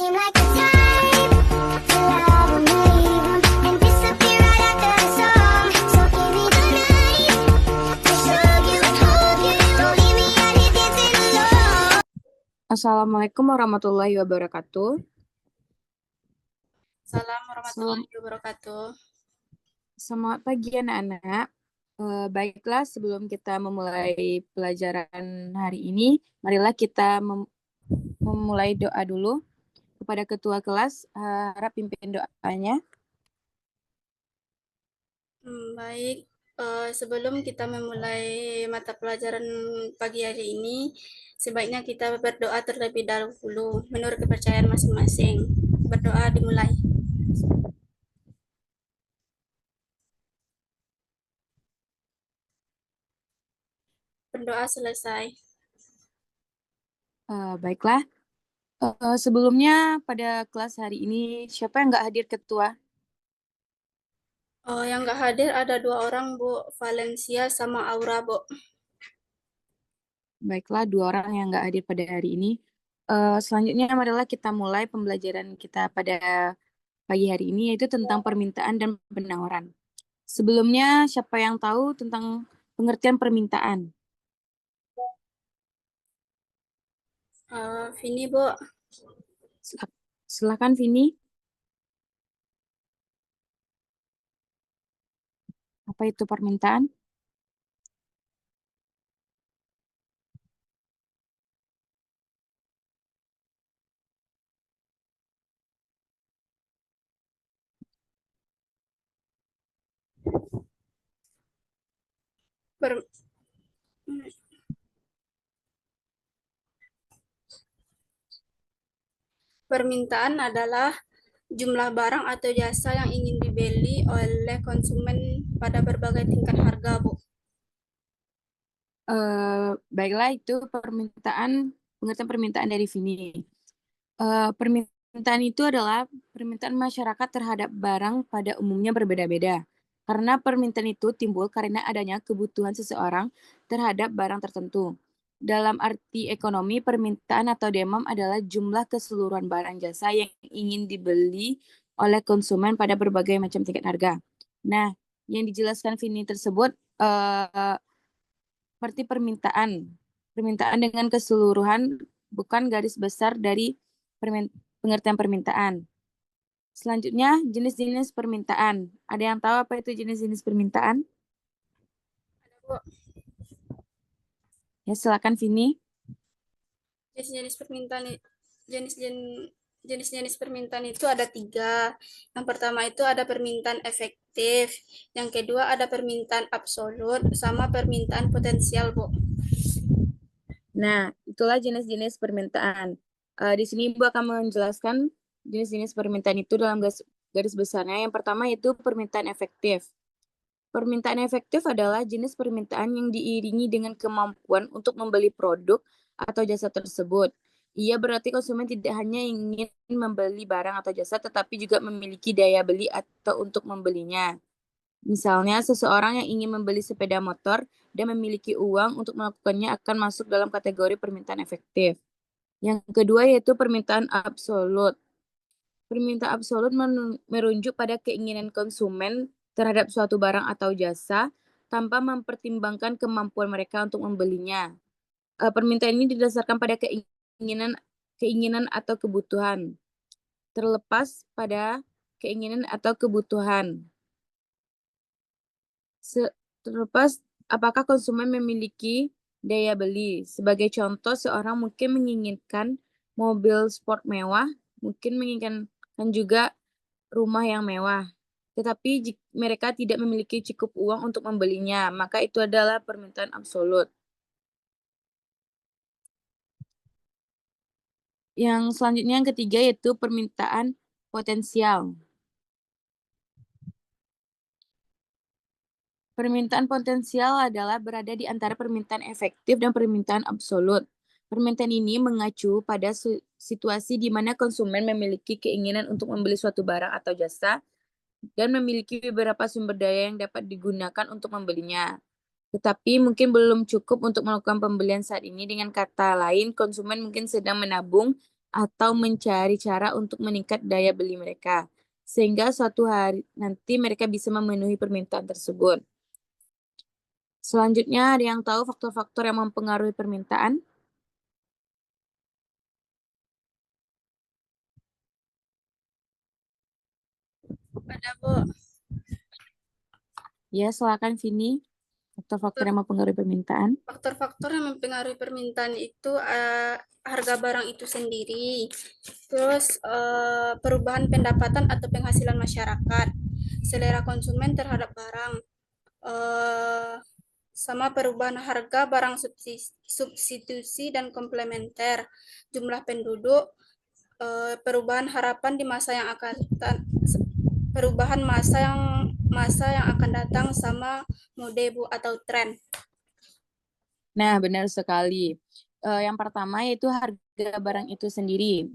seem like the type to love 'em, leave 'em, and disappear right after the song. So give me the night to show you, hold you. Don't leave me out here dancing alone. Assalamualaikum warahmatullahi wabarakatuh. Salam Selam- warahmatullahi wabarakatuh. Selamat pagi anak-anak. Baiklah, sebelum kita memulai pelajaran hari ini, marilah kita memulai doa dulu kepada ketua kelas. Harap pimpin doanya. Baik, sebelum kita memulai mata pelajaran pagi hari ini, sebaiknya kita berdoa terlebih dahulu menurut kepercayaan masing-masing. Berdoa dimulai. Berdoa selesai. Baiklah. Sebelumnya pada kelas hari ini, siapa yang nggak hadir ketua? Yang nggak hadir ada 2 orang, Bu. Valencia sama Aura, Bu. Baiklah, 2 orang yang nggak hadir pada hari ini. Selanjutnya, marilah kita mulai pembelajaran kita pada pagi hari ini, yaitu tentang permintaan dan penawaran. Sebelumnya, siapa yang tahu tentang pengertian permintaan? Vini, Bu. Silakan, Vini. Apa itu permintaan? Per- Permintaan adalah jumlah barang atau jasa yang ingin dibeli oleh konsumen pada berbagai tingkat harga, Bu. Baiklah, itu pengertian permintaan dari Vini. Permintaan itu adalah permintaan masyarakat terhadap barang pada umumnya berbeda-beda. Karena permintaan itu timbul karena adanya kebutuhan seseorang terhadap barang tertentu. Dalam arti ekonomi, permintaan atau demand adalah jumlah keseluruhan barang jasa yang ingin dibeli oleh konsumen pada berbagai macam tingkat harga. Nah, yang dijelaskan Vini tersebut seperti permintaan dengan keseluruhan, bukan garis besar dari pengertian permintaan. Selanjutnya, jenis-jenis permintaan. Ada yang tahu apa itu jenis-jenis permintaan? Bu. Ya, silakan Vini. Jenis-jenis permintaan itu ada 3. Yang pertama itu ada permintaan efektif, yang kedua ada permintaan absolut, sama permintaan potensial, Bu. Nah, itulah jenis-jenis permintaan. Di sini Ibu akan menjelaskan jenis-jenis permintaan itu dalam garis besarnya. Yang pertama yaitu permintaan efektif. Permintaan efektif adalah jenis permintaan yang diiringi dengan kemampuan untuk membeli produk atau jasa tersebut. Ia berarti konsumen tidak hanya ingin membeli barang atau jasa, tetapi juga memiliki daya beli atau untuk membelinya. Misalnya, seseorang yang ingin membeli sepeda motor dan memiliki uang untuk melakukannya akan masuk dalam kategori permintaan efektif. Yang kedua yaitu permintaan absolut. Permintaan absolut merujuk pada keinginan konsumen terhadap suatu barang atau jasa tanpa mempertimbangkan kemampuan mereka untuk membelinya. Permintaan ini didasarkan pada keinginan atau kebutuhan. Terlepas pada keinginan atau kebutuhan. Terlepas apakah konsumen memiliki daya beli. Sebagai contoh, seorang mungkin menginginkan mobil sport mewah, mungkin menginginkan juga rumah yang mewah. Tetapi jika mereka tidak memiliki cukup uang untuk membelinya, maka itu adalah permintaan absolut. Yang selanjutnya yang ketiga yaitu permintaan potensial. Permintaan potensial adalah berada di antara permintaan efektif dan permintaan absolut. Permintaan ini mengacu pada situasi di mana konsumen memiliki keinginan untuk membeli suatu barang atau jasa dan memiliki beberapa sumber daya yang dapat digunakan untuk membelinya. Tetapi mungkin belum cukup untuk melakukan pembelian saat ini. Dengan kata lain, konsumen mungkin sedang menabung atau mencari cara untuk meningkat daya beli mereka, sehingga suatu hari nanti mereka bisa memenuhi permintaan tersebut. Selanjutnya, ada yang tahu faktor-faktor yang mempengaruhi permintaan? Ada, Bu. Ya, silakan Vini. Faktor-faktor yang mempengaruhi permintaan. Faktor-faktor yang mempengaruhi permintaan itu harga barang itu sendiri, terus perubahan pendapatan atau penghasilan masyarakat, selera konsumen terhadap barang, sama perubahan harga barang substitusi dan komplementer, jumlah penduduk, perubahan harapan di masa yang akan perubahan masa yang akan datang sama mode Bu atau tren. Nah, benar sekali. Yang pertama yaitu harga barang itu sendiri.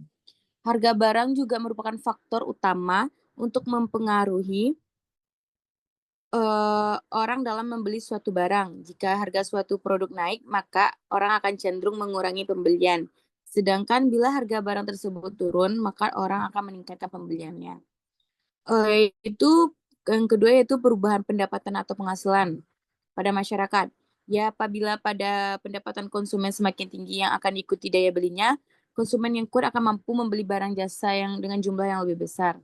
Harga barang juga merupakan faktor utama untuk mempengaruhi orang dalam membeli suatu barang. Jika harga suatu produk naik, maka orang akan cenderung mengurangi pembelian. Sedangkan bila harga barang tersebut turun, maka orang akan meningkatkan pembeliannya. Itu yang kedua yaitu perubahan pendapatan atau penghasilan pada masyarakat. Ya, apabila pada pendapatan konsumen semakin tinggi yang akan diikuti daya belinya, konsumen yang kuat akan mampu membeli barang jasa yang dengan jumlah yang lebih besar.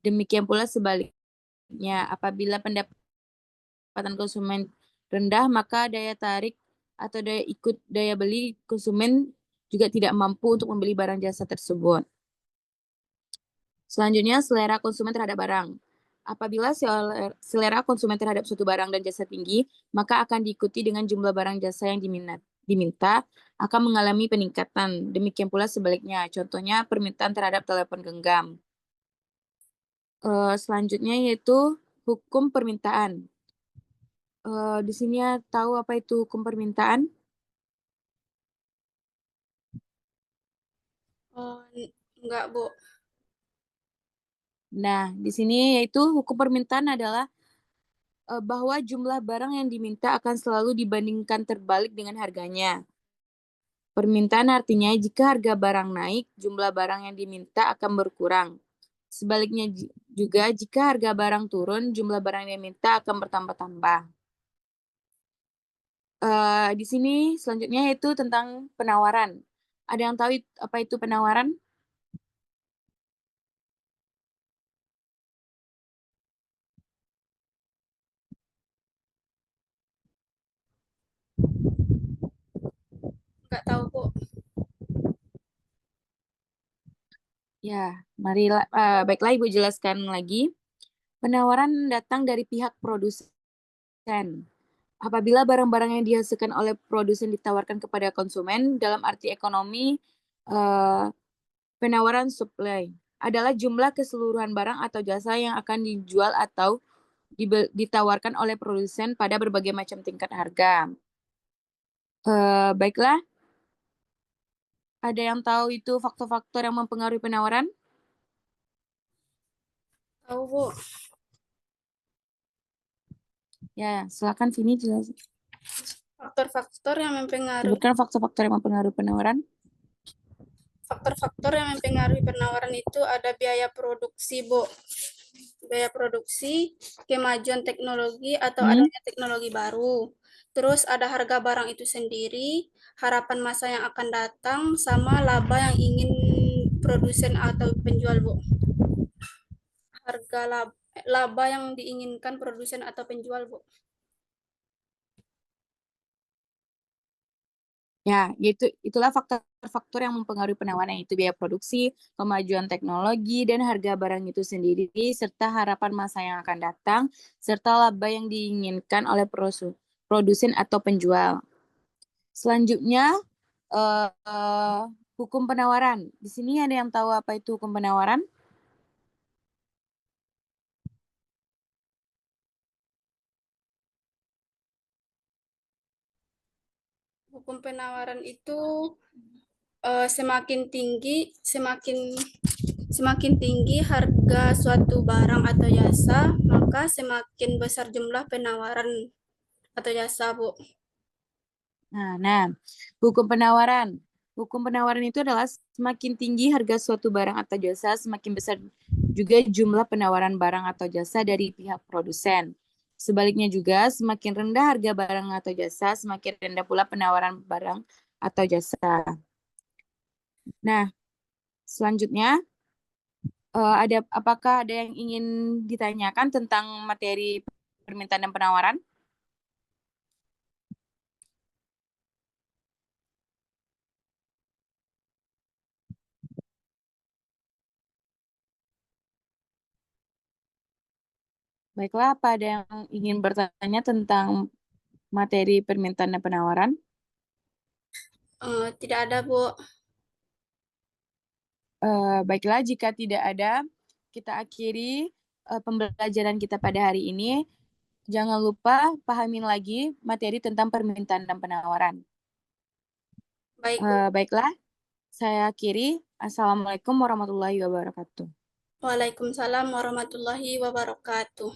Demikian pula sebaliknya, apabila pendapatan konsumen rendah, maka daya tarik atau daya ikut daya beli konsumen juga tidak mampu untuk membeli barang jasa tersebut. Selanjutnya, selera konsumen terhadap barang. Apabila selera konsumen terhadap suatu barang dan jasa tinggi, maka akan diikuti dengan jumlah barang jasa yang diminta akan mengalami peningkatan. Demikian pula sebaliknya. Contohnya permintaan terhadap telepon genggam. Selanjutnya yaitu hukum permintaan. Di sini tahu apa itu hukum permintaan? Oh, enggak, Bu. Nah, di sini yaitu hukum permintaan adalah bahwa jumlah barang yang diminta akan selalu dibandingkan terbalik dengan harganya. Permintaan artinya jika harga barang naik, jumlah barang yang diminta akan berkurang. Sebaliknya juga jika harga barang turun, jumlah barang yang diminta akan bertambah-tambah. Di sini selanjutnya yaitu tentang penawaran. Ada yang tahu apa itu penawaran? Enggak tahu, Bu. Ya, baiklah Ibu jelaskan lagi. Penawaran datang dari pihak produsen. Apabila barang-barang yang dihasilkan oleh produsen ditawarkan kepada konsumen, dalam arti ekonomi, penawaran supply adalah jumlah keseluruhan barang atau jasa yang akan dijual atau ditawarkan oleh produsen pada berbagai macam tingkat harga. Baiklah, ada yang tahu itu faktor-faktor yang mempengaruhi penawaran? Tahu, Bu. Ya, silakan Vini jelaskan. Faktor-faktor yang mempengaruhi Sebutkan faktor-faktor yang mempengaruhi penawaran. faktor-faktor yang mempengaruhi penawaran itu ada biaya produksi, Bu. Biaya produksi, kemajuan teknologi atau adanya teknologi baru. Terus ada harga barang itu sendiri, harapan masa yang akan datang, sama laba yang ingin produsen atau penjual, Bu. Harga laba yang diinginkan produsen atau penjual, Bu. Ya, itulah faktor-faktor yang mempengaruhi penawaran, yaitu biaya produksi, kemajuan teknologi, dan harga barang itu sendiri, serta harapan masa yang akan datang, serta laba yang diinginkan oleh produsen atau penjual. Selanjutnya, hukum penawaran. Di sini ada yang tahu apa itu hukum penawaran? Hukum penawaran itu semakin tinggi harga suatu barang atau jasa, maka semakin besar jumlah penawaran atau jasa, Bu. Nah, hukum penawaran. Hukum penawaran itu adalah semakin tinggi harga suatu barang atau jasa, semakin besar juga jumlah penawaran barang atau jasa dari pihak produsen. Sebaliknya juga, semakin rendah harga barang atau jasa, semakin rendah pula penawaran barang atau jasa. Nah, selanjutnya, apakah ada yang ingin ditanyakan tentang materi permintaan dan penawaran? Baiklah, apa ada yang ingin bertanya tentang materi permintaan dan penawaran? Tidak ada, Bu. Baiklah, jika tidak ada, kita akhiri pembelajaran kita pada hari ini. Jangan lupa pahamin lagi materi tentang permintaan dan penawaran. Baik, Bu. Baiklah, saya akhiri. Assalamualaikum warahmatullahi wabarakatuh. Waalaikumsalam warahmatullahi wabarakatuh.